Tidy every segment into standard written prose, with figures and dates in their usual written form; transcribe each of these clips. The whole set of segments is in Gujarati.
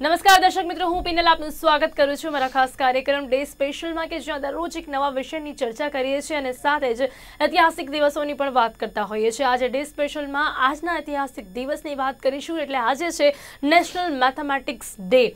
નમસ્કાર દર્શક મિત્રો, હું પિનલ આપનું સ્વાગત કરું છું મારા ખાસ કાર્યક્રમ ડે સ્પેશિયલમાં કે જ્યાં દરરોજ એક નવા વિષયની ચર્ચા કરીએ છીએ અને સાથે જ ઐતિહાસિક દિવસોની પણ વાત કરતા હોઈએ છીએ। આજે ડે સ્પેશિયલમાં આજના ઐતિહાસિક દિવસની વાત કરીશું, એટલે આજે છે national mathematics day.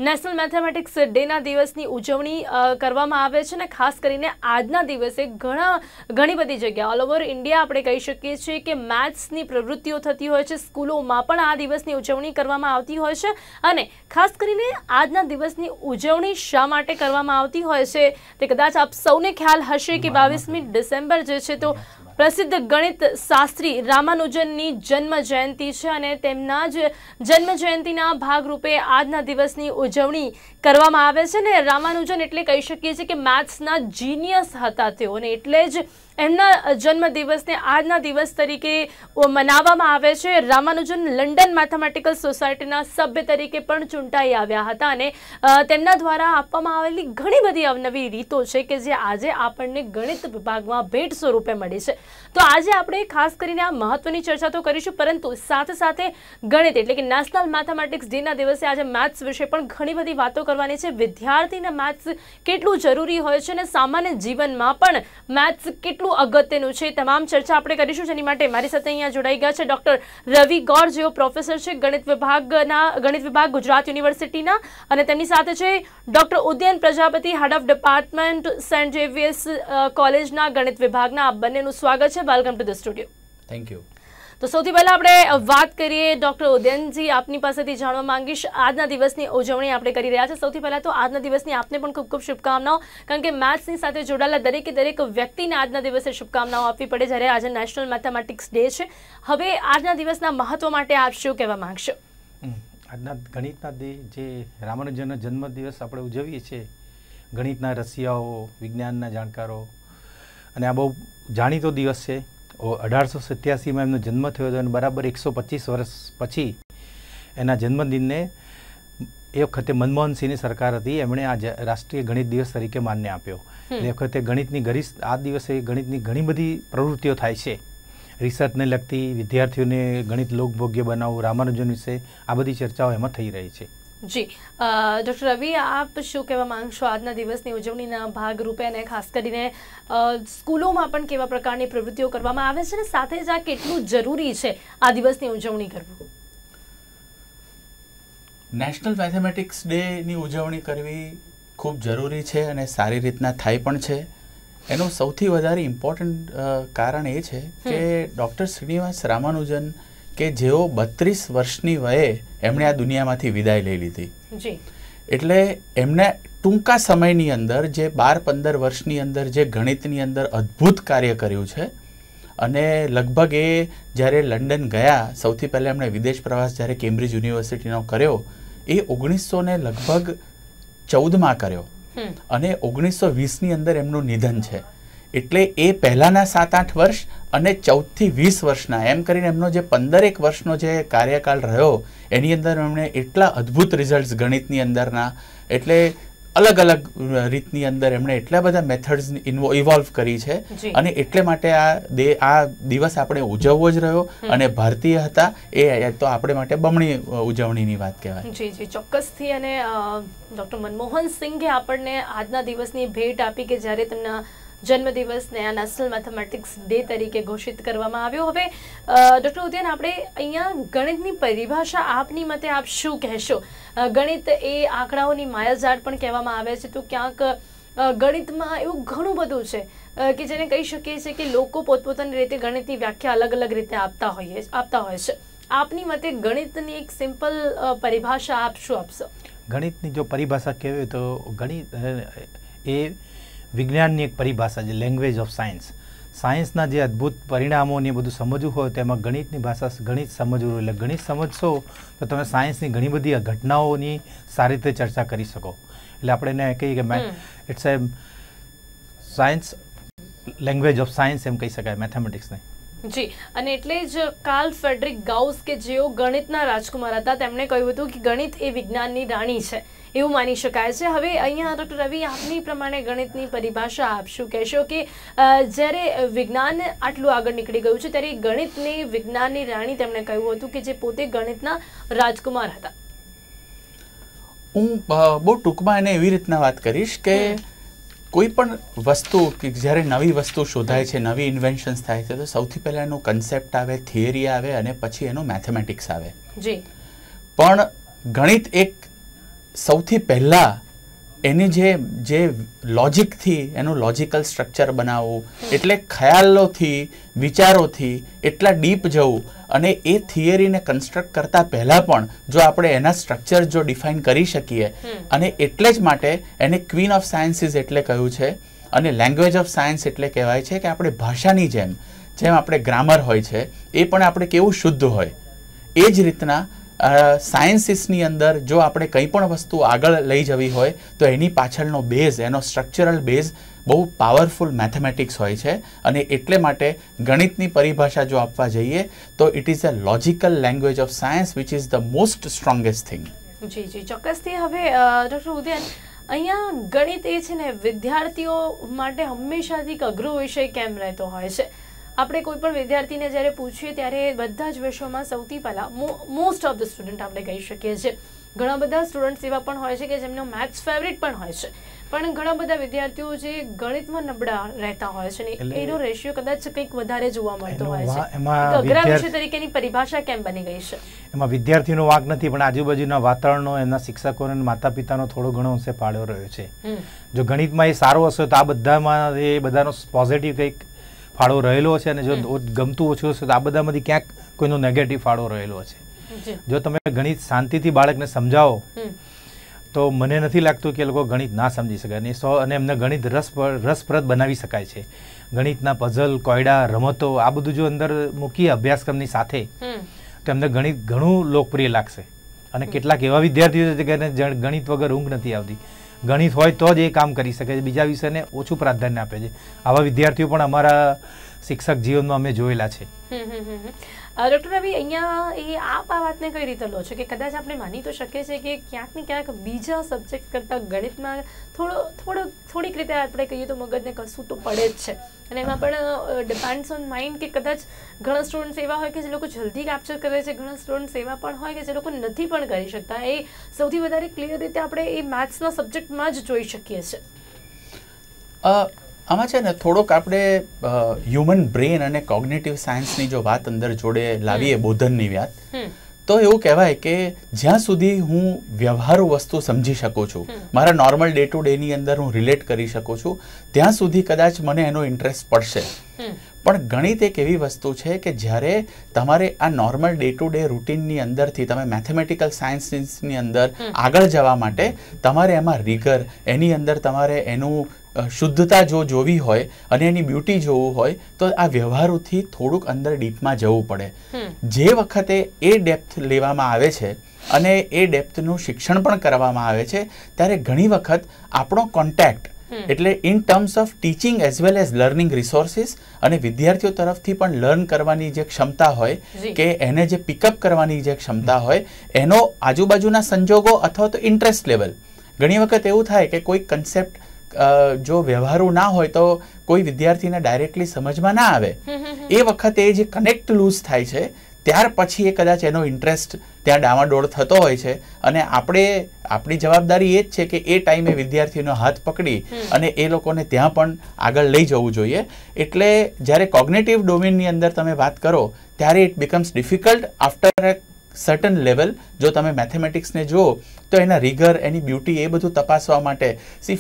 National mathematics ડેના દિવસની ઉજવણી કરવામાં આવે છે અને ખાસ કરીને આજના દિવસે ઘણી બધી જગ્યા ઓલ ઓવર ઇન્ડિયા આપણે કહી શકીએ છીએ કે મેથ્સની પ્રવૃત્તિઓ થતી હોય છે। સ્કૂલોમાં પણ આ દિવસની ઉજવણી કરવામાં આવતી હોય છે અને ખાસ કરીને આજના દિવસની ઉજવણી શા માટે કરવામાં આવતી હોય છે તે કદાચ આપ સૌને ખ્યાલ હશે કે 22મી ડિસેમ્બર જે છે તો પ્રસિદ્ધ ગણિત શાસ્ત્રી રામાનુજનની જન્મ જયંતિ છે અને તેમના જ જન્મ જયંતિના ભાગરૂપે આજના દિવસની ઉજવણી કરવામાં આવે છે ને રામાનુજન એટલે કહી શકીએ છીએ કે મેથ્સના જીનિયસ હતા તેઓ, અને એટલે જ એમના જન્મદિવસને આજના દિવસ તરીકે મનાવવામાં આવે છે। રામાનુજન લંડન મેથેમેટિકલ સોસાયટીના સભ્ય તરીકે પણ ચૂંટાઈ આવ્યા હતા અને તેમના દ્વારા આપવામાં આવેલી ઘણી બધી અવનવી રીતો છે કે જે આજે આપણને ગણિત વિભાગમાં ભેટ સ્વરૂપે મળી છે। તો આજે આપણે ખાસ કરીને આ મહત્વની ચર્ચા તો કરીશું, પરંતુ સાથે સાથે ગણિત એટલે કે નેશનલ મેથેમેટિક્સ ડેના દિવસે આજે મેથ્સ વિશે પણ ઘણી બધી વાતો કરવાની છે। વિદ્યાર્થીને મેથ્સ કેટલું જરૂરી હોય છે અને સામાન્ય જીવનમાં પણ મેથ્સ કેટલું અગત્યનું છે, તમામ ચર્ચા આપણે કરીશું। જેની માટે મારી સાથે અહીંયા જોડાઈ ગયા છે ડોક્ટર રવિ ગોર, જેઓ પ્રોફેસર છે ગણિત વિભાગ ગુજરાત યુનિવર્સિટીના, અને તેમની સાથે છે doctor Udayan Prajapati, head of department saint Xavier's કોલેજના ગણિત વિભાગના। આપ બંનેનું સ્વાગત છે, welcome to the studio. Thank you. તો સૌથી પહેલા આપણે વાત કરીએ ડોક્ટર ઉદયનજી, આપની પાસેથી જાણવા માંગીશ આજના દિવસની ઉજવણી આપણે કરી રહ્યા છે। સૌથી પહેલા તો આજના દિવસની આપને પણ ખૂબ ખૂબ શુભકામનાઓ, કારણ કે મેથ્સની સાથે જોડાયેલા દરેક વ્યક્તિને આજના દિવસે શુભકામનાઓ આપવી પડે જ્યારે આજે નેશનલ મેથેમેટિક્સ ડે છે। હવે આજના દિવસના મહત્વ માટે આપ શું કહેવા માંગશો? આજના ગણિતના જે રામાનુજનનો જન્મદિવસ આપણે ઉજવીએ છીએ, ગણિતના રસિયાઓ, વિજ્ઞાનના જાણકારો, અને આ બહુ જાણીતો દિવસ છે। 1887માં એમનો જન્મ થયો હતો અને બરાબર 125 વર્ષ પછી એના જન્મદિનને એ વખતે મનમોહન સિંહની સરકાર હતી, એમણે આ રાષ્ટ્રીય ગણિત દિવસ તરીકે માન્ય આપ્યો। એ વખતે આ દિવસે ગણિતની ઘણી બધી પ્રવૃત્તિઓ થાય છે, રિસર્ચને લગતી, વિદ્યાર્થીઓને ગણિત લોકભોગ્ય બનાવવું, રામાનુજન વિશે આ બધી ચર્ચાઓ એમાં થઈ રહી છે। જી ડૉક્ટર રવિ, આપ શું કહેવા માંગશો આજના દિવસની ઉજવણીના ભાગરૂપે, અને ખાસ કરીને સ્કૂલોમાં પણ કેવા પ્રકારની પ્રવૃત્તિઓ કરવામાં આવે છે અને સાથે જ આ કેટલું જરૂરી છે આ દિવસની ઉજવણી કરવું? નેશનલ મેથેમેટિક્સ ડેની ઉજવણી કરવી ખૂબ જરૂરી છે અને સારી રીતના થાય પણ છે। એનું સૌથી વધારે ઇમ્પોર્ટન્ટ કારણ એ છે કે ડૉક્ટર શ્રીનિવાસ રામાનુજન કે જેઓ 32 વર્ષની વયે એમણે આ દુનિયામાંથી વિદાય લઈ લીધી, એટલે એમણે ટૂંકા સમયની અંદર જે 12-15 વર્ષની અંદર જે ગણિતની અંદર અદ્ભુત કાર્ય કર્યું છે, અને લગભગ એ જ્યારે લંડન ગયા, સૌથી પહેલાં એમણે વિદેશ પ્રવાસ જ્યારે કેમ્બ્રિજ યુનિવર્સિટીનો કર્યો એ 1914માં કર્યો અને 1920ની અંદર એમનું નિધન છે। એટલે એ પહેલાના 7-8 વર્ષ અને 14થી 20 વર્ષના એમ કરીને એમનો જે 15 વર્ષનો જે કાર્યકાળ રહ્યો એની અંદર એમણે એટલા અદ્ભુત રિઝલ્ટ્સ ગણિતની અંદરના, એટલે અલગ અલગ રીતની અંદર એમણે એટલા બધા મેથડ્સ ઇવોલ્વ કરી છે, અને એટલે માટે આ દિવસ આપણે ઉજવવો જ રહ્યો, અને ભારતીય હતા એ તો આપણે માટે બમણી ઉજવણીની વાત કહેવાય। જી જી, ચોક્કસથી। અને ડૉક્ટર મનમોહન સિંઘે આપણને આજના દિવસની ભેટ આપી કે જ્યારે તેમના જન્મદિવસને આ નેશનલ મેથેમેટિક્સ ડે તરીકે ઘોષિત કરવામાં આવ્યો। હવે ડૉક્ટર ઉદયન, આપણે અહીંયા ગણિતની પરિભાષા આપની મતે આપ શું કહેશો? ગણિત એ આંકડાઓની માયાજાળ પણ કહેવામાં આવે છે, તો ક્યાંક ગણિતમાં એવું ઘણું બધું છે કે જેને કહી શકીએ છીએ કે લોકો પોતપોતાની રીતે ગણિતની વ્યાખ્યા અલગ અલગ રીતે આપતા હોય છે। આપની મતે ગણિતની એક સિમ્પલ પરિભાષા આપ શું આપશો? ગણિતની જો પરિભાષા કહેવાય તો ગણિત એ વિજ્ઞાનની એક પરિભાષા છે, લેંગ્વેજ ઓફ સાયન્સ। સાયન્સના જે અદ્ભુત પરિણામોને બધું સમજવું હોય તેમાં ગણિતની ભાષા, ગણિત સમજવું, એટલે ગણિત સમજશો તો તમે સાયન્સની ઘણી બધી ઘટનાઓની સારી રીતે ચર્ચા કરી શકો। એટલે આપણે એને કહીએ કે it's a science, language of science એમ કહી શકાય મેથેમેટિક્સને। જી, અને એટલે જ કાર્લ ફ્રેડરિક ગાઉસ કે જેઓ ગણિતના રાજકુમાર હતા, તેમણે કહ્યું હતું કે ગણિત એ વિજ્ઞાનની રાણી છે, એવું માની શકાય છે। હવે અહીંયા ડૉક્ટર રવિ, આપની પ્રમાણે ગણિતની પરિભાષા આપ શું કહેશો કે જ્યારે વિજ્ઞાન આટલું આગળ નીકળી ગયું છે ત્યારે ગણિતને વિજ્ઞાનની રાણી તેમણે કહ્યું હતું કે જે પોતે ગણિતના રાજકુમાર હતા? હું બહુ ટૂંકમાં એને એવી રીતના વાત કરીશ કે કોઈ પણ વસ્તુ કે જ્યારે નવી વસ્તુ શોધાય છે, નવી ઇન્વેન્શન્સ થાય છે, તો સૌથી પહેલાં એનો કન્સેપ્ટ આવે, થિયરી આવે અને પછી એનું મેથેમેટિક્સ આવે. જી. પણ ગણિત એક સૌથી પહેલાં એની જે લોજિકથી એનું લોજિકલ સ્ટ્રક્ચર બનાવવું, એટલે ખ્યાલોથી, વિચારોથી એટલા ડીપ જવું અને એ થિયરીને કન્સ્ટ્રક્ટ કરતા પહેલાં પણ જો આપણે એના સ્ટ્રક્ચર જો ડિફાઇન કરી શકીએ, અને એટલે જ માટે એને ક્વીન ઓફ સાયન્સીસ એટલે કહ્યું છે. અને લેંગ્વેજ ઓફ સાયન્સ એટલે કહેવાય છે કે આપણે ભાષાની જેમ આપણે ગ્રામર હોય છે એ પણ આપણે કેવું શુદ્ધ હોય, એ જ રીતના સાયન્સીસની અંદર જો આપણે કંઈ પણ વસ્તુ આગળ લઈ જવી હોય તો એની પાછળનો બેઝ, એનો સ્ટ્રક્ચરલ બેઝ બહુ પાવરફુલ મેથેમેટિક્સ હોય છે. અને એટલે માટે ગણિતની પરિભાષા જો આપવા જઈએ તો it is a logical language of science which is the most strongest thing. જી જી, ચોક્કસથી. હવે ડૉક્ટર ઉદયન, અહીંયા ગણિત એ છે ને વિદ્યાર્થીઓ માટે હંમેશાથી એક અઘરો વિષય કેમ રહેતો હોય છે? આપણે કોઈ પણ વિદ્યાર્થીને જ્યારે પૂછીએ ત્યારે બધા જ વિષયોમાં સૌથી પહેલાં મોસ્ટ ઓફ ધ સ્ટુડન્ટ આપણે કહી શકીએ છીએ, ઘણા બધા સ્ટુડન્ટ્સ એવા પણ હોય છે કે જેમનો મેથ્સ ફેવરિટ પણ હોય છે, પણ ઘણા બધા વિદ્યાર્થીઓ જે ગણિતમાં નબળા રહેતા હોય છે ને એનો રેશિયો કદાચ કંઈક વધારે જોવા મળતો હોય છે. અઘરા વિષય તરીકેની પરિભાષા કેમ બની ગઈ છે? એમાં વિદ્યાર્થીનો વાંક નથી, પણ આજુબાજુના વાતાવરણનો, એમના શિક્ષકો અને માતા પિતાનો થોડો ઘણો અંશે ફાળો રહ્યો છે. જો ગણિતમાં એ સારો હશે તો આ બધામાં એ બધાનો પોઝિટિવ કંઈક ફાળો રહેલો છે, અને જો ગમતું ઓછું હશે તો આ બધામાંથી ક્યાંક કોઈનો નેગેટિવ ફાળો રહેલો છે. જો તમે ગણિત શાંતિથી બાળકને સમજાવો તો મને નથી લાગતું કે એ લોકો ગણિત ના સમજી શકે, અને એમને ગણિત રસપ્રદ બનાવી શકાય છે. ગણિતના પઝલ, કોયડા, રમતો આ બધું જો અંદર મૂકીએ અભ્યાસક્રમની સાથે તો એમને ગણિત ઘણું લોકપ્રિય લાગશે. અને કેટલાક એવા વિદ્યાર્થીઓ છે કે ગણિત વગર ઊંઘ નથી આવતી, ગણિત હોય તો જ એ કામ કરી શકે છે, બીજા વિષયને ઓછું પ્રાધાન્ય આપે છે. આવા વિદ્યાર્થીઓ પણ અમારા શિક્ષક જીવનમાં અમે જોયેલા છે. ડૉક્ટર રવિ, અહીંયા આપ આ વાતને કઈ રીતે લો છો કે કદાચ આપણે માની તો શકીએ છીએ કે ક્યાંક ને ક્યાંક બીજા સબ્જેક્ટ કરતાં ગણિતમાં થોડીક રીતે આપણે કહીએ તો મગજને કશું તો પડે જ છે, અને એમાં પણ ડિપેન્ડ્સ ઓન માઇન્ડ કે કદાચ ઘણા સ્ટુડન્ટ્સ એવા હોય કે જે લોકો જલ્દી કેપ્ચર કરે છે, ઘણા સ્ટુડન્ટ્સ એવા પણ હોય કે જે લોકો નથી પણ કરી શકતા. એ સૌથી વધારે ક્લિયર રીતે આપણે એ મેથ્સના સબ્જેક્ટમાં જ જોઈ શકીએ છીએ. આમાં છે ને થોડોક આપણે હ્યુમન બ્રેન અને કોગ્નિટિવ સાયન્સની જો વાત અંદર જોડે લાવીએ, બોધનની વાત, તો એવું કહેવાય કે જ્યાં સુધી હું વ્યવહારુ વસ્તુ સમજી શકું છું, મારા નોર્મલ ડે ટુ ડેની અંદર હું રિલેટ કરી શકું છું, ત્યાં સુધી કદાચ મને એનો ઇન્ટરેસ્ટ પડશે. પણ ગણિત એક એવી વસ્તુ છે કે જ્યારે તમારે આ નોર્મલ ડે ટુ ડે રૂટીનની અંદરથી તમે મેથેમેટિકલ સાયન્સીસની અંદર આગળ જવા માટે તમારે એમાં રીગર, એની અંદર તમારે એનું શુદ્ધતા જો જોવી હોય અને એની બ્યુટી જોવું હોય તો આ વ્યવહારોથી થોડુંક અંદર ડીપમાં જવું પડે. જે વખતે એ ડેપ્થ લેવામાં આવે છે અને એ ડેપ્થનું શિક્ષણ પણ કરવામાં આવે છે ત્યારે ઘણી વખત આપણો કોન્ટેક્ટ, એટલે in terms of teaching as well as learning resources, અને વિદ્યાર્થીઓ તરફથી પણ લર્ન કરવાની જે ક્ષમતા હોય કે એને જે પિકઅપ કરવાની જે ક્ષમતા હોય, એનો આજુબાજુના સંજોગો અથવા તો ઇન્ટરેસ્ટ લેવલ, ઘણી વખત એવું થાય કે કોઈ કન્સેપ્ટ જો વ્યવહારુ ના હોય તો કોઈ વિદ્યાર્થીને ડાયરેક્ટલી સમજમાં ના આવે, એ વખતે જે કનેક્ટ લૂઝ થાય છે ત્યાર પછી એ કદાચ એનો ઇન્ટરેસ્ટ ત્યાં ડામાડોળ થતો હોય છે. અને આપણી જવાબદારી એ જ છે કે એ ટાઈમે વિદ્યાર્થીનો હાથ પકડી અને એ લોકોને ત્યાં પણ આગળ લઈ જવું જોઈએ. એટલે જ્યારે કોગ્નિટિવ ડોમેનની અંદર તમે વાત કરો ત્યારે it becomes difficult after certain level. જો તમે મેથેમેટિક્સને જુઓ તો એના રીગર, એની બ્યુટી, એ બધું તપાસવા માટે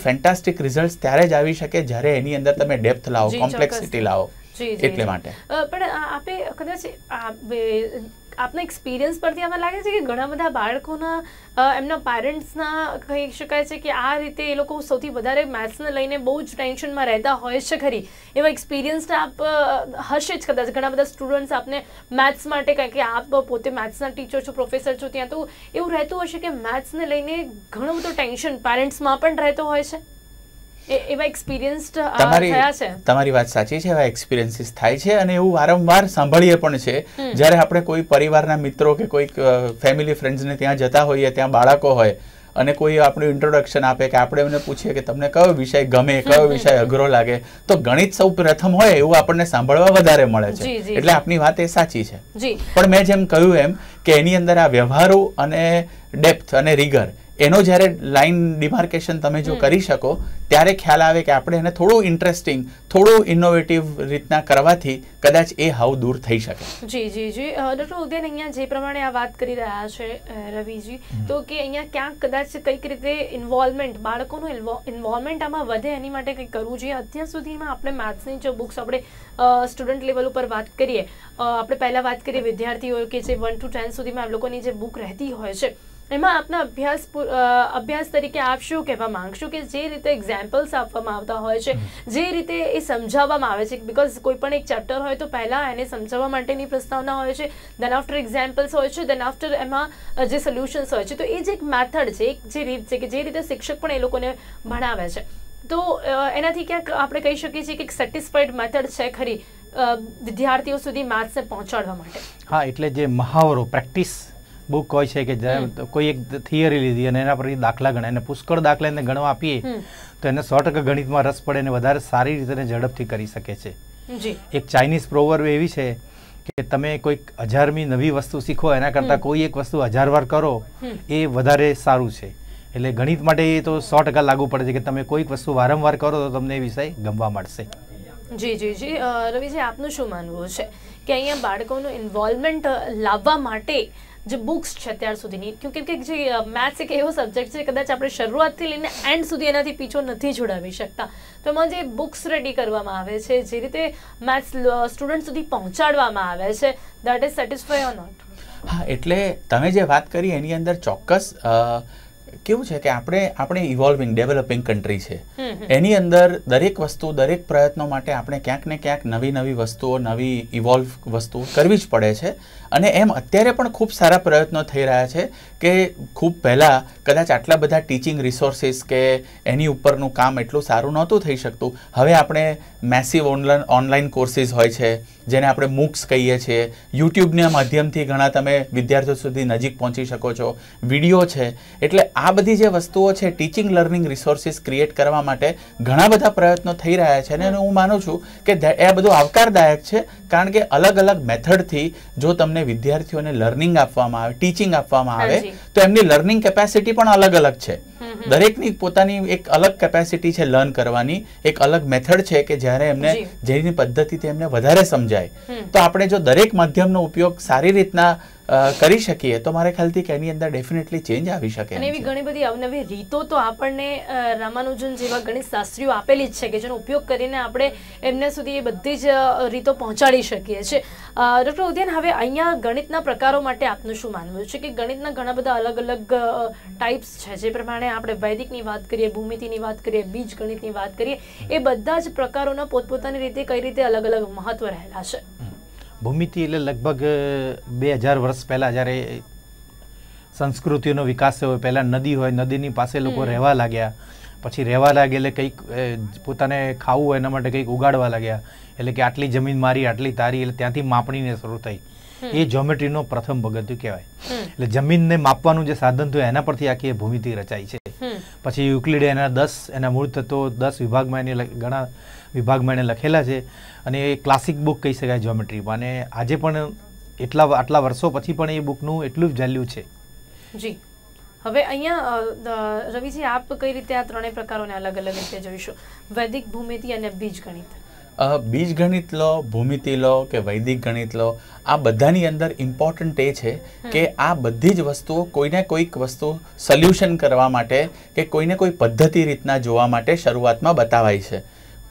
ફેન્ટાસ્ટિક રિઝલ્ટ ત્યારે જ આવી શકે જ્યારે એની અંદર તમે ડેપ્થ લાવો, કોમ્પ્લેક્સિટી લાવો. એટલે માટે પણ આપે કદાચ આપના એક્સપિરિયન્સ પરથી આમાં લાગે છે કે ઘણા બધા બાળકોના એમના પેરેન્ટ્સના કહી શકાય છે કે આ રીતે એ લોકો સૌથી વધારે મેથ્સને લઈને બહુ જ ટેન્શનમાં રહેતા હોય છે ખરી. એવા એક્સપિરિયન્સ આપ હશે જ કદાચ. ઘણા બધા સ્ટુડન્ટ્સ આપને મેથ્સ માટે કારણ કે આપ પોતે મેથ્સના ટીચર છો, પ્રોફેસર છો, ત્યાં તો એવું રહેતું હશે કે મેથ્સને લઈને ઘણું બધું ટેન્શન પેરેન્ટ્સમાં પણ રહેતો હોય છે. એવા એક્સપિરિયન્સ થયા છે? તમારી વાત સાચી છે, એવા એક્સપિરિયન્સીસ થાય છે અને એવું વારંવાર સાંભળીએ પણ છે. જ્યારે આપણે કોઈ પરિવારના મિત્રો કે કોઈક ફેમિલી ફ્રેન્ડ્સને ત્યાં જતા હોઈએ, ત્યાં બાળકો હોય અને કોઈ આપણું ઇન્ટ્રોડક્શન આપે કે આપણે એમને પૂછીએ કે તમને કયો વિષય ગમે, કયો વિષય અઘરો લાગે, તો ગણિત સૌ પ્રથમ હોય એવું આપણને સાંભળવા વધારે મળે છે. એટલે આપની વાત એ સાચી છે. પણ મેં જેમ કહ્યું એમ કે એની અંદર આ વ્યવહારો અને ડેપ્થ અને રીગર, એનો જ્યારે લાઈન ડિમાર્કેશન તમે જો કરી શકો ત્યારે ખ્યાલ આવે કે આપણે એને થોડું ઇન્ટરેસ્ટિંગ, થોડું ઇનોવેટિવ રીતના કરવાથી કદાચ એ હાવ દૂર થઈ શકે. જી ડૉક્ટર ઉદયન, અહીંયા જે પ્રમાણે આ વાત કરી રહ્યા છે રવિજી, તો કે અહીંયા ક્યાંક કદાચ કઈક રીતે ઇન્વોલ્વમેન્ટ, બાળકોનું ઇન્વોલ્વમેન્ટ આમાં વધે એની માટે કંઈક કરવું જોઈએ. અત્યાર સુધીમાં આપણે મેથ્સની જો બુક્સ આપણે સ્ટુડન્ટ લેવલ ઉપર વાત કરીએ, આપણે પહેલાં વાત કરીએ વિદ્યાર્થીઓ કે જે 1 to 10 સુધીમાં આ લોકોની જે બુક રહેતી હોય છે, એમાં આપના અભ્યાસ તરીકે આપ શું કહેવા માંગશો કે જે રીતે એક્ઝામ્પલ્સ આપવામાં આવતા હોય છે, જે રીતે એ સમજાવવામાં આવે છે, બિકોઝ કોઈ પણ એક ચેપ્ટર હોય તો પહેલાં એને સમજાવવા માટેની પ્રસ્તાવના હોય છે, દેન આફ્ટર એક્ઝામ્પલ્સ હોય છે, દેન આફ્ટર એમાં જે સોલ્યુશન્સ હોય છે, તો એ જે એક મેથડ છે, એક જે રીત છે કે જે રીતે શિક્ષક પણ એ લોકોને ભણાવે છે, તો એનાથી ક્યાંક આપણે કહી શકીએ છીએ કે એક સેટિસ્ફાઈડ મેથડ છે ખરી વિદ્યાર્થીઓ સુધી મેથ્સને પહોંચાડવા માટે. હા, એટલે જે મહાવરો પ્રેક્ટિસ બુક હોય છે કે કોઈ એક થિયરી લીધી અને એના પરથી દાખલા ગણાય અને પુષ્કળ દાખલા એને ગણવા આપીએ તો એને 100% ગણિતમાં રસ પડે અને વધારે સારી રીતે ઝડપથી કરી શકે છે. એક ચાઇનીઝ પ્રોવર્બ એવી છે કે તમે કોઈક 1000મી નવી વસ્તુ શીખો એના કરતાં કોઈ એક વસ્તુ 1000 વાર કરો એ વધારે સારું છે. એટલે ગણિત માટે એ તો 100% લાગુ પડે છે કે તમે કોઈક વસ્તુ વારંવાર કરો તો તમને એ વિષય ગમવા મળશે. જી રવિજી, આપનું શું માનવું છે કે અહીંયા બાળકોનું ઇન્વોલ્વમેન્ટ લાવવા માટે જે બુક્સ છે અત્યાર સુધીની, કે જે મેથ્સ એક એવો સબ્જેક્ટ છે કદાચ આપણે શરૂઆતથી લઈને એન્ડ સુધી એનાથી પીછો નથી છોડાવી શકતા, તો એમાં જે બુક્સ રેડી કરવામાં આવે છે, જે રીતે મેથ્સ સ્ટુડન્ટ સુધી પહોંચાડવામાં આવે છે, that is satisfy or not? હા, એટલે તમે જે વાત કરી એની અંદર ચોક્કસ કેવું છે કે આપણે ઇવોલ્વિંગ ડેવલપિંગ કન્ટ્રી છે, એની અંદર દરેક વસ્તુ, દરેક પ્રયત્નો માટે આપણે ક્યાંક ને ક્યાંક નવી વસ્તુઓ, નવી ઇવોલ્વ વસ્તુઓ કરવી જ પડે છે. અને એમ અત્યારે પણ ખૂબ સારા પ્રયત્નો થઈ રહ્યા છે કે ખૂબ પહેલાં કદાચ આટલા બધા ટીચિંગ રિસોર્સિસ કે એની ઉપરનું કામ એટલું સારું નહોતું થઈ શકતું. હવે આપણે મેસિવ ઓનલાઈન કોર્સિસ હોય છે જેને આપણે મૂક્સ કહીએ છીએ, યુટ્યુબના માધ્યમથી ઘણા તમે વિદ્યાર્થીઓ સુધી નજીક પહોંચી શકો છો, વિડીયો છે. એટલે આ બધી જે વસ્તુઓ છે ટીચિંગ લર્નિંગ રિસોર્સિસ ક્રિએટ કરવા માટે ઘણા બધા પ્રયત્નો થઈ રહ્યા છે. અને હું માનું છું કે એ બધું આવકારદાયક છે, કારણ કે અલગ અલગ મેથડથી જો તમને વિદ્યાર્થીઓને લર્નિંગ આપવામાં આવે, ટીચિંગ આપવામાં આવે તો એમની લર્નિંગ કેપેસિટી પણ અલગ અલગ છે. દરેકની પોતાની એક અલગ કેપેસિટી છે લર્ન કરવાની, એક અલગ મેથડ છે કે જ્યારે એમને જેની પદ્ધતિથી એમને વધારે સમજાય. તો આપણે જો દરેક માધ્યમનો ઉપયોગ સારી રીતના કરી શકીએ તો મારા ખ્યાલથી કે એની અંદર ડેફિનેટલી ચેન્જ આવી શકે. અને એવી ઘણી બધી અવનવી રીતો તો આપણને રામાનુજન જેવા ગણિત શાસ્ત્રીઓ આપેલી જ છે કે જેનો ઉપયોગ કરીને આપણે એમને સુધી એ બધી જ રીતો પહોંચાડી શકીએ છીએ. ડૉક્ટર ઉદયન, હવે અહીંયા ગણિતના પ્રકારો માટે આપનું શું માનવું છે કે ગણિતના ઘણા બધા અલગ અલગ ટાઈપ્સ છે, જે પ્રમાણે આપણે વૈદિકની વાત કરીએ, ભૂમિતિની વાત કરીએ, બીજ ગણિતની વાત કરીએ, એ બધા જ પ્રકારોના પોતપોતાની રીતે કઈ રીતે અલગ અલગ મહત્વ રહેલા છે? ભૂમિતિ એટલે લગભગ 2000 વર્ષ પહેલાં જ્યારે સંસ્કૃતિનો વિકાસ થયો, પહેલાં નદી હોય, નદીની પાસે લોકો રહેવા લાગ્યા, પછી રહેવા લાગ્યા એટલે કંઈક પોતાને ખાવું હોય એના માટે કંઈક ઉગાડવા લાગ્યા, એટલે કે આટલી જમીન મારી, આટલી તારી, એટલે ત્યાંથી માપણીને શરૂ થઈ. એ જ્યોમેટ્રીનો પ્રથમ પગથિયું કહેવાય. એટલે જમીનને માપવાનું જે સાધન થયું એના પરથી આખી ભૂમિતિ રચાઈ છે. પછી યુક્લિડે એના મૂળ તત્વો 10 વિભાગમાં એને ઘણા વિભાગમાં એને લખેલા છે અને એ ક્લાસિક બુક કહી શકાય જ્યોમેટ્રીમાં. અને આજે પણ આટલા વર્ષો પછી પણ એ બુકનું એટલું જ વેલ્યુ છે. જી, હવે અહીંયા રવિજી, આપ કઈ રીતે આ ત્રણેય પ્રકારોને અલગ અલગ રીતે જોઈશું, વૈદિક, ભૂમિતિ અને બીજ ગણિત? બીજ ગણિત લો, ભૂમિતિ લો કે વૈદિક ગણિત લો, આ બધાની અંદર ઇમ્પોર્ટન્ટ એ છે કે આ બધી જ વસ્તુઓ કોઈને કોઈક વસ્તુ સોલ્યુશન કરવા માટે કે કોઈને કોઈ પદ્ધતિ રીતના જોવા માટે શરૂઆતમાં બતાવાય છે.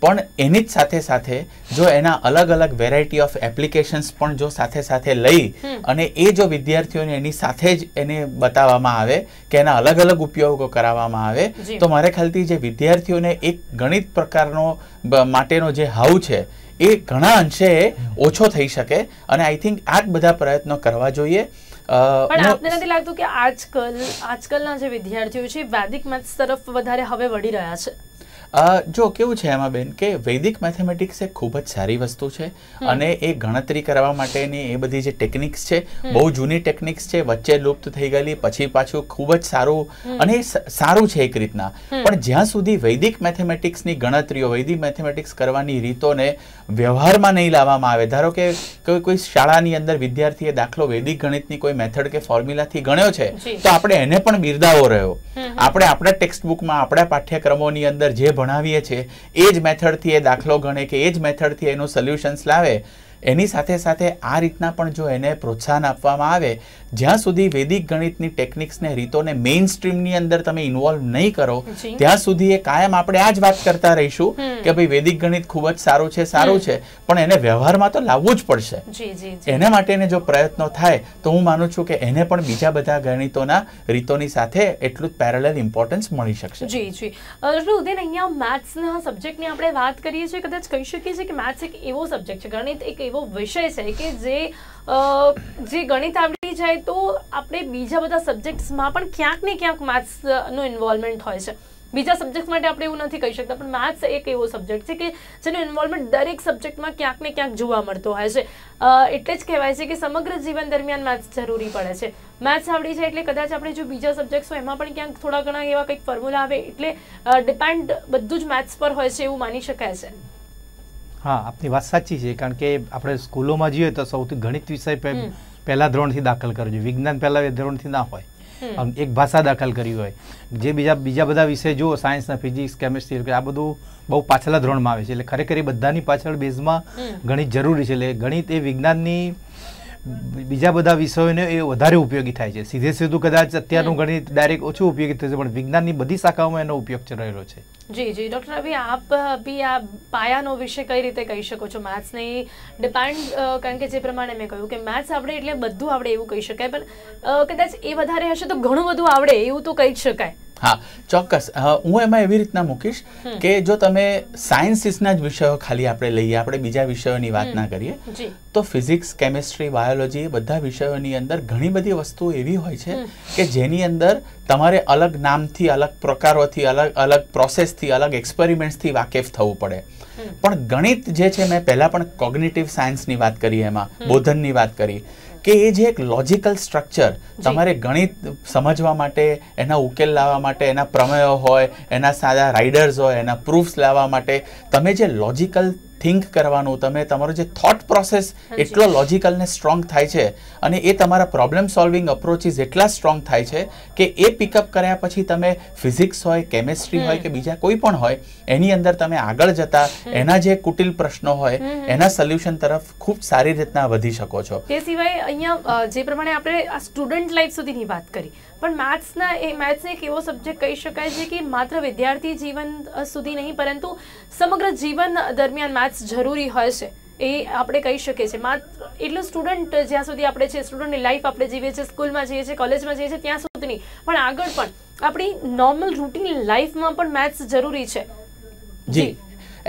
પણ એની જ સાથે સાથે જો એના અલગ અલગ વેરાયટી ઓફ એપ્લિકેશન્સ પણ જો સાથે સાથે લઈ અને એ જો વિદ્યાર્થીઓને એની સાથે જ એને બતાવવામાં આવે કે એના અલગ અલગ ઉપયોગો કરાવવામાં આવે તો મારા ખ્યાલથી જે વિદ્યાર્થીઓને એક ગણિત પ્રકારનો માટેનો જે હાવ છે એ ઘણા અંશે ઓછો થઈ શકે. અને આઈ થિંક આ જ બધા પ્રયત્નો કરવા જોઈએ. પણ આપને નથી લાગતું કે આજકાલના જે વિદ્યાર્થીઓ છે વૈદિક મેથ્સ તરફ વધારે હવે વળી રહ્યા છે? જો કેવું છે એમાં બેન કે વૈદિક મેથેમેટિક્સ એ ખૂબ જ સારી વસ્તુ છે અને એ ગણતરી કરવા માટેની એ બધી જે ટેકનિક્સ છે બહુ જૂની ટેકનિક્સ છે, વચ્ચે લુપ્ત થઈ ગયેલી, પછી પાછું ખૂબ જ સારું અને સારું છે એક રીતના. પણ જ્યાં સુધી વૈદિક મેથેમેટિક્સની ગણતરીઓ, વૈદિક મેથેમેટિક્સ કરવાની રીતોને વ્યવહારમાં નહીં લાવવામાં આવે, ધારો કે કોઈ શાળાની અંદર વિદ્યાર્થીએ દાખલો વૈદિક ગણિતની કોઈ મેથડ કે ફોર્મ્યુલાથી ગણ્યો છે તો આપણે એને પણ બિરદાવો રહ્યો. આપણે આપણા ટેક્સ્ટ બુકમાં, આપણા પાઠ્યક્રમોની અંદર જે ભણાવીએ છીએ એ જ મેથડથી એ દાખલો ગણે કે એ જ મેથડથી એનું સોલ્યુશન્સ લાવે, એની સાથે સાથે આ રીતના પણ જો એને પ્રોત્સાહન આપવામાં આવે, જ્યાં સુધી વૈદિક ગણિતની ટેકનિક્સને, રીતોને મેઇન સ્ટ્રીમની અંદર તમે ઇન્વોલ્વ નહીં કરો ત્યાં સુધી એ કાયમ આપણે આ જ વાત કરતા રહીશું કે ભાઈ વૈદિક ગણિત ખૂબ જ સારું છે, પણ એને વ્યવહારમાં તો લાવવું જ પડશે. એના માટેને જો પ્રયત્નો થાય તો હું માનું છું કે એને પણ બીજા બધા ગણિતોના રીતોની સાથે એટલું જ પેરેલલ ઇમ્પોર્ટન્સ મળી શકશે. જી ઉદયન, અહીંયા મેથ્સના સબ્જેક્ટની આપણે વાત કરીએ છીએ, કદાચ કહી શકીએ છીએ કે મેથ્સ એક એવો સબ્જેક્ટ છે, ગણિત એક એવો વિષય છે કે જે ગણિત આવડી જાય તો આપણે બીજા બધા સબ્જેક્ટ્સમાં પણ ક્યાંક ને ક્યાંક મેથ્સનું ઇન્વોલ્વમેન્ટ હોય છે. બીજા સબ્જેક્ટ માટે આપણે એવું નથી કહી શકતા, પણ મેથ્સ એક એવો સબ્જેક્ટ છે કે જેનો ઇન્વોલ્વમેન્ટ દરેક સબ્જેક્ટમાં ક્યાંક ને ક્યાંક જોવા મળતો હોય છે. એટલે જ કહેવાય છે કે સમગ્ર જીવન દરમિયાન મેથ્સ જરૂરી પડે છે. મેથ્સ આવડી જાય એટલે કદાચ આપણે જો બીજા સબ્જેક્ટ્સ હોય એમાં પણ ક્યાંક થોડા ઘણા એવા કંઈક ફોર્મ્યુલા આવે એટલે ડિપેન્ડ બધું જ મેથ્સ પર હોય છે એવું માની શકાય છે. હા, આપની વાત સાચી છે, કારણ કે આપણે સ્કૂલોમાં જોઈએ તો સૌથી ગણિત વિષય પહેલા ધોરણથી દાખલ કરવો જોઈએ, વિજ્ઞાન પહેલા ધોરણથી ના હોય, એક ભાષા દાખલ કરી હોય. જે બીજા બધા વિષય જુઓ, સાયન્સના, ફિઝિક્સ, કેમિસ્ટ્રી, આ બધું બહુ પાછલા ધોરણમાં આવે છે. એટલે ખરેખર એ બધાની પાછળ બેઝમાં ગણિત જરૂરી છે. એટલે ગણિત એ વિજ્ઞાનની બીજા બધા વિષયોને એ વધારે ઉપયોગી થાય છે. સીધું કદાચ અત્યારનું ગણિત ડાયરેક્ટ ઓછું ઉપયોગી થશે, પણ વિજ્ઞાનની બધી શાખાઓમાં એનો ઉપયોગ રહેલો છે. જી ડૉક્ટર રવિ, આપ બી આ પાયાનો વિષય કઈ રીતે કહી શકો છો મેથ્સને? ડિપેન્ડ, કારણ કે જે પ્રમાણે મેં કહ્યું કે મેથ્સ આવડે એટલે બધું આવડે એવું કહી શકાય, પણ કદાચ એ વધારે હશે તો ઘણું બધું આવડે એવું તો કહી જ શકાય. હા, ચોક્કસ. હું એમાં એવી રીતના મૂકીશ કે જો તમે સાયન્સીસના જ વિષયો ખાલી આપણે લઈએ, આપણે બીજા વિષયોની વાત ના કરીએ, તો ફિઝિક્સ, કેમિસ્ટ્રી, બાયોલોજી એ બધા વિષયોની અંદર ઘણી બધી વસ્તુઓ એવી હોય છે કે જેની અંદર તમારે અલગ નામથી, અલગ પ્રકારોથી, અલગ પ્રોસેસથી, અલગ એક્સપેરિમેન્ટ્સથી વાકેફ થવું પડે. પણ ગણિત જે છે, મેં પહેલા પણ કોગ્નિટિવ સાયન્સની વાત કરી, એમાં બોધનની વાત કરી કે એ જે એક લોજિકલ સ્ટ્રક્ચર, તમારે ગણિત સમજવા માટે, એના ઉકેલ લાવવા માટે, એના પ્રમેયો હોય, એના સાદા રાઇડર્સ હોય, એના પ્રૂફ્સ લાવવા માટે તમે જે લોજિકલ થિંક કરવાનું, તમારો જે થોટ પ્રોસેસ એટલો લોજિકલ ને સ્ટ્રોંગ થાય છે અને એ તમારા પ્રોબ્લેમ સોલ્વિંગ અપ્રોચીસ એટલા સ્ટ્રોંગ થાય છે કે એ પિકઅપ કર્યા પછી તમે ફિઝિક્સ હોય, કેમિસ્ટ્રી હોય કે બીજા કોઈ પણ હોય, એની અંદર તમે આગળ જતા એના જે કુટિલ પ્રશ્નો હોય એના સોલ્યુશન તરફ ખૂબ સારી રીતના વધી શકો છો. તે સિવાય અહીંયા જે પ્રમાણે આપણે આ સ્ટુડન્ટ લાઈફ સુધીની વાત કરી, પણ મેથ્સ એક એવો સબ્જેક્ટ કહી શકાય છે કે માત્ર વિદ્યાર્થી જીવન સુધી નહીં પરંતુ સમગ્ર જીવન દરમિયાન મેથ્સ જરૂરી હોય છે એ આપણે કહી શકીએ છીએ. માત્ર એટલું સ્ટુડન્ટ જ્યાં સુધી આપણે છે, સ્ટુડન્ટની લાઈફ આપણે જીવીએ છીએ, સ્કૂલમાં જઈએ છીએ, કોલેજમાં જઈએ છીએ ત્યાં સુધી નહીં, પણ આગળ પણ આપણી નોર્મલ રૂટીન લાઈફમાં પણ મેથ્સ જરૂરી છે. જી,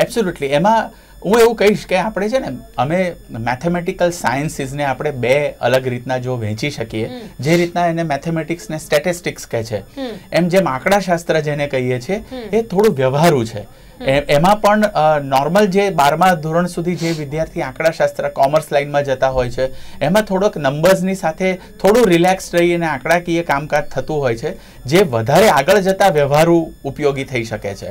એબ્સોલ્યુટલી. એમાં હું એવું કહીશ કે આપણે છે ને, અમે મેથેમેટિકલ સાયન્સીસને આપણે બે અલગ રીતના જો વહેંચી શકીએ, જે રીતના એને મેથેમેટિક્સ ને સ્ટેટિસ્ટિક્સ કહે છે, એમ જેમ આંકડાશાસ્ત્ર જેને કહીએ છીએ એ થોડું વ્યવહારુ છે. એમાં પણ નોર્મલ જે 12મા ધોરણ સુધી જે વિદ્યાર્થી આંકડાશાસ્ત્ર કોમર્સ લાઇનમાં જતા હોય છે એમાં થોડોક નંબર્સની સાથે થોડું રિલેક્સ રહી અને આંકડાકીય કામકાજ થતું હોય છે, જે વધારે આગળ જતા વ્યવહારુ ઉપયોગી થઈ શકે છે.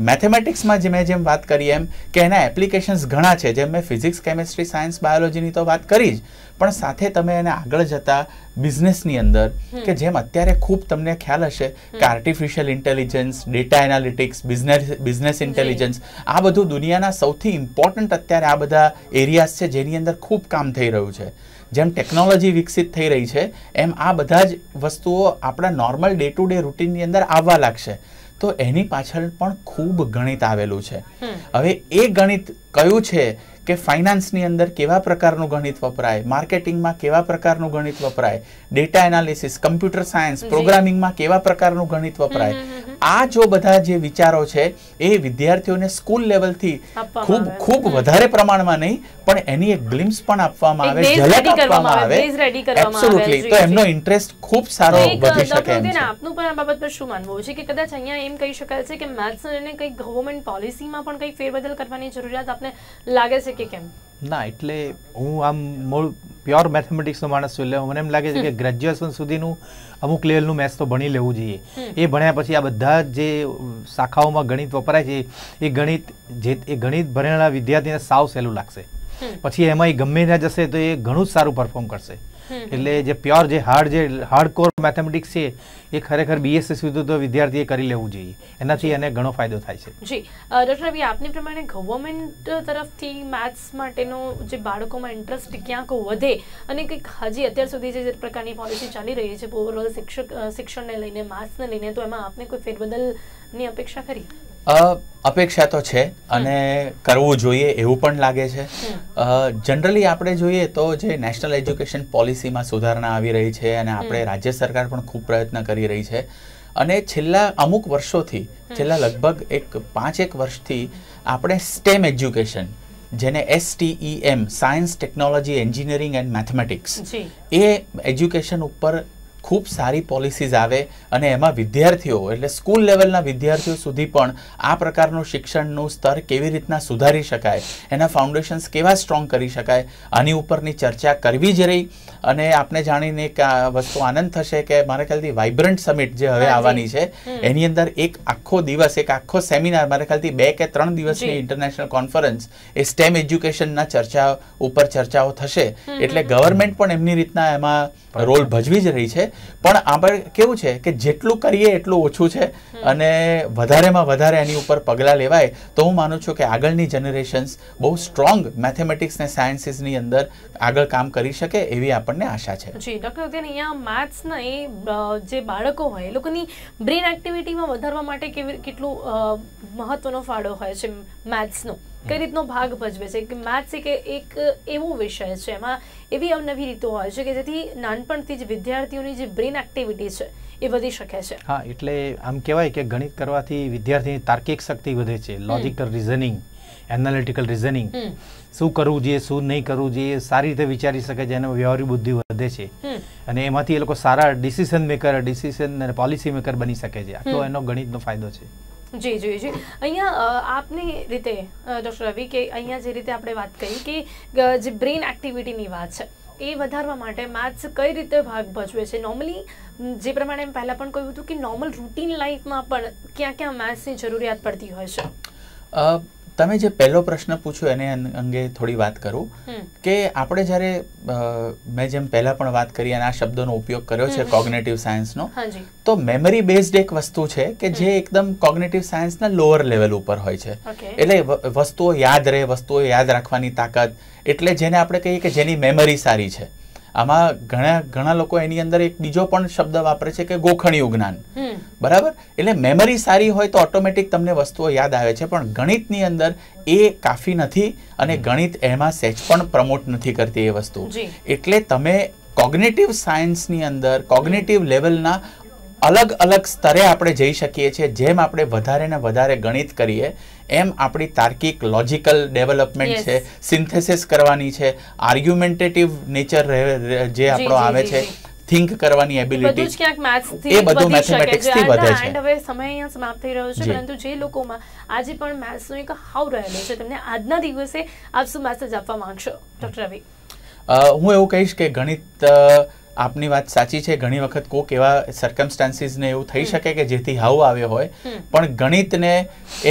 મેથેમેટિક્સમાં મેં જેમ વાત કરી એમ કે એના એપ્લિકેશન્સ ઘણા છે, જેમ મેં ફિઝિક્સ, કેમિસ્ટ્રી, સાયન્સ, બાયોલોજીની તો વાત કરી જ, પણ સાથે તમે એને આગળ જતા બિઝનેસની અંદર કે જેમ અત્યારે ખૂબ તમને ખ્યાલ હશે કે artificial intelligence, data analytics, business intelligence, આ બધું દુનિયાના સૌથી ઇમ્પોર્ટન્ટ અત્યારે આ બધા એરિયાઝ છે જેની અંદર ખૂબ કામ થઈ રહ્યું છે. જેમ ટેકનોલોજી વિકસિત થઈ રહી છે એમ આ બધા જ વસ્તુઓ આપણા નોર્મલ ડે ટુ ડે રૂટીનની અંદર આવવા લાગશે. તો એની પાછળ પણ ખૂબ ગણિત આવેલું છે. હવે એ ગણિત કયું છે કે ફાઇનાન્સની અંદર કેવા પ્રકારનું ગણિત વપરાય, માર્કેટિંગમાં કેવા પ્રકારનું ગણિત વપરાય, ડેટા એનાલિસિસ, કમ્પ્યુટર સાયન્સ, પ્રોગ્રામિંગમાં કેવા પ્રકારનું ગણિત વપરાય. આ જો બધા જે વિચારો છે એ વિદ્યાર્થીઓને સ્કૂલ લેવલથી ખૂબ વધારે પ્રમાણમાં નહીં પણ એની એક ગ્લિમ્સ પણ આપવામાં આવે, ઝલક આપવામાં આવે. એબ્સોલ્યુટલી. તો એમનો ઇન્ટરેસ્ટ ખૂબ સારો વધી શકે એમ છે. આપનું પણ આ બાબત પર શું માનવું છે કે કદાચ અહીંયા એમ કહી શકાય છે કે મેથ્સને લઈને કંઈક ગવર્મેન્ટ પોલિસીમાં પણ કંઈક ફેરબદલ કરવાની જરૂરિયાત આપને લાગે છે કે કેમ? ના, એટલે હું આમ મૂળ પ્યોર મેથેમેટિક્સનો માણસ છું, એટલે મને એમ લાગે છે કે ગ્રેજ્યુએશન સુધીનું અમુક લેવલનું મેથ્સ તો ભણી લેવું જોઈએ. એ ભણ્યા પછી આ બધા જે શાખાઓમાં ગણિત વપરાય છે એ ગણિત ભણેલા વિદ્યાર્થીને સાવ સહેલું લાગશે. પછી એમાં ગમે ત્યાં જશે તો એ ઘણું જ સારું પરફોર્મ કરશે. એટલે જે પ્યોર જે હાર્ડ કોર મેથેમેટિક્સ છે એ ખરેખર બીએસસી સુધી તો વિદ્યાર્થીએ કરી લેવું જોઈએ. એનાથી એને ઘણો ફાયદો થાય છે. જી ડૉક્ટર રવિ, આપની પ્રમાણે ગવર્મેન્ટ તરફથી મેથ્સ માટેનો જે બાળકોમાં ઇન્ટરેસ્ટ ક્યાંક વધે અને કંઈક હજી અત્યાર સુધી જે પ્રકારની પોલિસી ચાલી રહી છે ઓવરઓલ શિક્ષણને લઈને, મેથ્સને લઈને, તો એમાં આપને કોઈ ફેરબદલની અપેક્ષા ખરી? અપેક્ષા તો છે અને કરવું જોઈએ એવું પણ લાગે છે. જનરલી આપણે જોઈએ તો જે નેશનલ એજ્યુકેશન પોલિસીમાં સુધારણા આવી રહી છે અને આપણે રાજ્ય સરકાર પણ ખૂબ પ્રયત્ન કરી રહી છે અને છેલ્લા અમુક વર્ષોથી, છેલ્લા લગભગ 5-1 વર્ષથી આપણે સ્ટેમ એજ્યુકેશન, જેને STEM, science, technology, engineering and mathematics, A education ઉપર ખૂબ સારી પોલિસીઝ આવે અને એમાં વિદ્યાર્થીઓ એટલે સ્કૂલ લેવલના વિદ્યાર્થીઓ સુધી પણ આ પ્રકારનું શિક્ષણનું સ્તર કેવી રીતના સુધારી શકાય, એના ફાઉન્ડેશન્સ કેવા સ્ટ્રોંગ કરી શકાય, આની ઉપરની ચર્ચા કરવી જ રહી. અને આપને જાણીને એક વસ્તુ આનંદ થશે કે મારા ખ્યાલથી વાઇબ્રન્ટ સમિટ જે હવે આવવાની છે એની અંદર એક આખો દિવસ, એક આખો સેમિનાર, મારા ખ્યાલથી 2 કે 3 દિવસની ઇન્ટરનેશનલ કોન્ફરન્સ એ સ્ટેમ એજ્યુકેશનના ચર્ચાઓ થશે. એટલે ગવર્મેન્ટ પણ એમની રીતના એમાં રોલ ભજવી જ રહી છે. પણ આપણે કેવું છે કે જેટલું કરીએ એટલું ઓછું છે અને વધારેમાં વધારે એની ઉપર પગલાં લેવાય તો હું માનું છું કે આગળની જનરેશન્સ બહુ સ્ટ્રોંગ મેથેમેટિક્સ ને સાયન્સીસની અંદર આગળ કામ કરી શકે એવી આપણને આશા છે. જી ડૉક્ટર, અત્યારે અહીંયા મેથ્સના એ જે બાળકો હોય એ લોકોની બ્રેન એક્ટિવિટીમાં વધારવા માટે કેટલું મહત્વનો ફાળો હોય છે મેથ્સનો? કઈ રીતનો ભાગ ભજવે છે? કે મેથ્સ એક એવો વિષય છે, એમાં એવી અવનવી રીતો હોય છે કે જેથી નાનપણથી જ વિદ્યાર્થીઓની જે બ્રેન એક્ટિવિટી છે એ વધી શકે છે. હા, એટલે આમ કહેવાય કે ગણિત કરવાથી વિદ્યાર્થીની તાર્કિક શક્તિ વધે છે, લોજિકલ રિઝનિંગ, એનાલિટિકલ રિઝનિંગ, શું કરવું જોઈએ, શું નહીં કરવું જોઈએ, સારી રીતે વિચારી શકે છે, એનો વ્યવહારિક બુદ્ધિ વધે છે અને એમાંથી એ લોકો સારા ડિસિઝન અને પોલિસી મેકર બની શકે છે. આટલો એનો ગણિતનો ફાયદો છે. જી જી જી. અહીંયા આપની રીતે ડૉક્ટર રવિ, કે અહીંયા જે રીતે આપણે વાત કરી કે જે બ્રેન એક્ટિવિટીની વાત છે એ વધારવા માટે મેથ્સ કઈ રીતે ભાગ ભજવે છે? નોર્મલી જે પ્રમાણે પહેલાં પણ કહ્યું હતું કે નોર્મલ રૂટીન લાઈફમાં પણ ક્યાં ક્યાં મેથ્સની જરૂરિયાત પડતી હોય છે? તમે જે પહેલો પ્રશ્ન પૂછ્યો એને અંગે થોડી વાત કરું કે આપણે જ્યારે મેં જેમ પહેલા પણ વાત કરી અને આ શબ્દોનો ઉપયોગ કર્યો છે કોગ્નેટિવ સાયન્સનો, તો મેમરી બેઝડ એક વસ્તુ છે કે જે એકદમ કોગ્નેટિવ સાયન્સના લોઅર લેવલ ઉપર હોય છે. એટલે વસ્તુઓ યાદ રહે, વસ્તુઓ યાદ રાખવાની તાકાત, એટલે જેને આપણે કહીએ કે જેની મેમરી સારી છે. આમાં ઘણા લોકો એની અંદર એક બીજો પણ શબ્દ વાપરે છે કે ગોખણિયું જ્ઞાન, બરાબર? એટલે મેમરી સારી હોય તો ઓટોમેટિક તમને વસ્તુઓ યાદ આવે છે, પણ ગણિતની અંદર એ કાફી નથી અને ગણિત એમાં સહેજ પણ પ્રમોટ નથી કરતી એ વસ્તુ. એટલે તમે કોગ્નેટિવ સાયન્સની અંદર કોગ્નેટિવ લેવલના અલગ અલગ સ્તરે આપણે જઈ શકીએ છીએ. જેમ આપણે વધારે ને વધારે ગણિત કરીએ એમ આપણી તાર્કિક લોજિકલ ડેવલપમેન્ટ છે, સિન્થેસિસ કરવાની છે, આર્ગ્યુમેન્ટેટિવ નેચર જે આપણો આવે છે, થિંક કરવાની એબિલિટી, એ બધું મેથેમેટિક્સથી વધે છે. હવે સમય અહીંયા સમાપ્ત થઈ રહ્યો છે, પરંતુ જે લોકોમાં આજે પણ મેથ્સનો એક હાવ રહેલો છે, તેમને આજના દિવસે આપ શું મેસેજ આપવા માંગશો ડૉક્ટર રવિ? હું એવું કહીશ કે ગણિત, આપની વાત સાચી છે, ઘણી વખત કોઈક એવા સર્કમસ્ટાન્સીસને એવું થઈ શકે કે જેથી હાવ આવ્યો હોય, પણ ગણિતને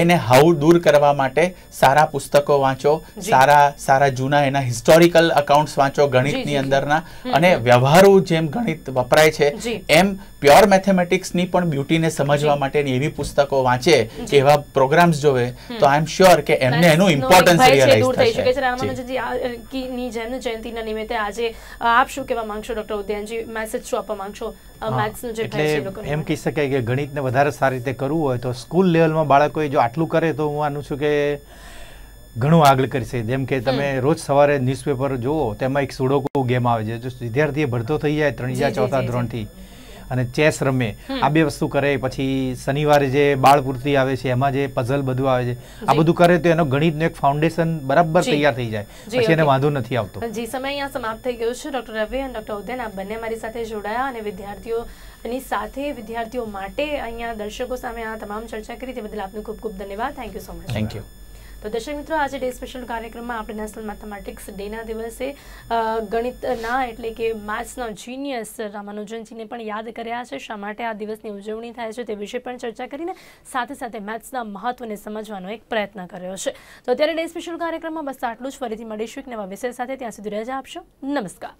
એને હાવ દૂર કરવા માટે સારા પુસ્તકો વાંચો, સારા જૂના એના હિસ્ટોરિકલ અકાઉન્ટ્સ વાંચો ગણિતની અંદરના, અને વ્યવહારુ જેમ ગણિત વપરાય છે એમ પ્યોર મેથેમેટિક્સની પણ બ્યુટીને સમજવા માટેની એવી પુસ્તકો વાંચે કે એવા પ્રોગ્રામ્સ જોવે, તો આઈ એમ શ્યોર કે એમને એનું ઇમ્પોર્ટન્સ રિયલાઇઝ થશે. રામાનુજનજીની જન્મ જયંતિના નિમિત્તે આજે આપ શું કહેવા માંગશો ડૉક્ટર ઉદયનજી? મેસેજ શું આપવા માંગશો મેથ્સનું જે એટલે એમ કહી શકાય કે ગણિતને વધારે સારી રીતે કરવું હોય તો સ્કૂલ લેવલમાં બાળકોએ જો આટલું કરે તો હું માનું છું કે ઘણું આગળ કરશે. જેમ કે તમે રોજ સવારે ન્યૂઝપેપર જુઓ તેમાં એક સુડોકો ગેમ આવે છે. જો વિદ્યાર્થી ભરતો થઈ જાય 3જા 4થા ધોરણથી અને ચેસ રમે, આ બે વસ્તુ કરે, પછી શનિવારે જે બાળપૂર્તિ આવે છે એમાં જે પઝલ બધું આવે છે, આ બધું કરે તો એનો ગણિતનું એક ફાઉન્ડેશન બરાબર તૈયાર થઈ જાય, પછી એને વાંધો નથી આવતો. જી, સમય અહીંયા સમાપ્ત થઈ ગયો છે. ડોક્ટર રવિ અને ડોક્ટર ઉદયન, આ બંને મારી સાથે જોડાયા અને વિદ્યાર્થીઓની સાથે વિદ્યાર્થીઓ માટે અહીંયા દર્શકો સામે આ તમામ ચર્ચા કરી, તે બદલ આપનો ખૂબ ખૂબ ધન્યવાદ. Thank you so much. Thank you. તો દર્શક મિત્રો, આજે ડે સ્પેશિયલ કાર્યક્રમમાં આપણે નેશનલ મેથેમેટિક્સ ડેના દિવસે ગણિતના એટલે કે મેથ્સના જીનિયસ રામાનુજનજીને પણ યાદ કર્યા છે. શા માટે આ દિવસની ઉજવણી થાય છે તે વિશે પણ ચર્ચા કરીને સાથે સાથે મેથ્સના મહત્વને સમજવાનો એક પ્રયત્ન કર્યો છે. તો અત્યારે ડે સ્પેશિયલ કાર્યક્રમમાં બસ આટલું જ. ફરીથી મળીશું એક નવા વિષય સાથે. ત્યાં સુધી રજા આપશો. નમસ્કાર.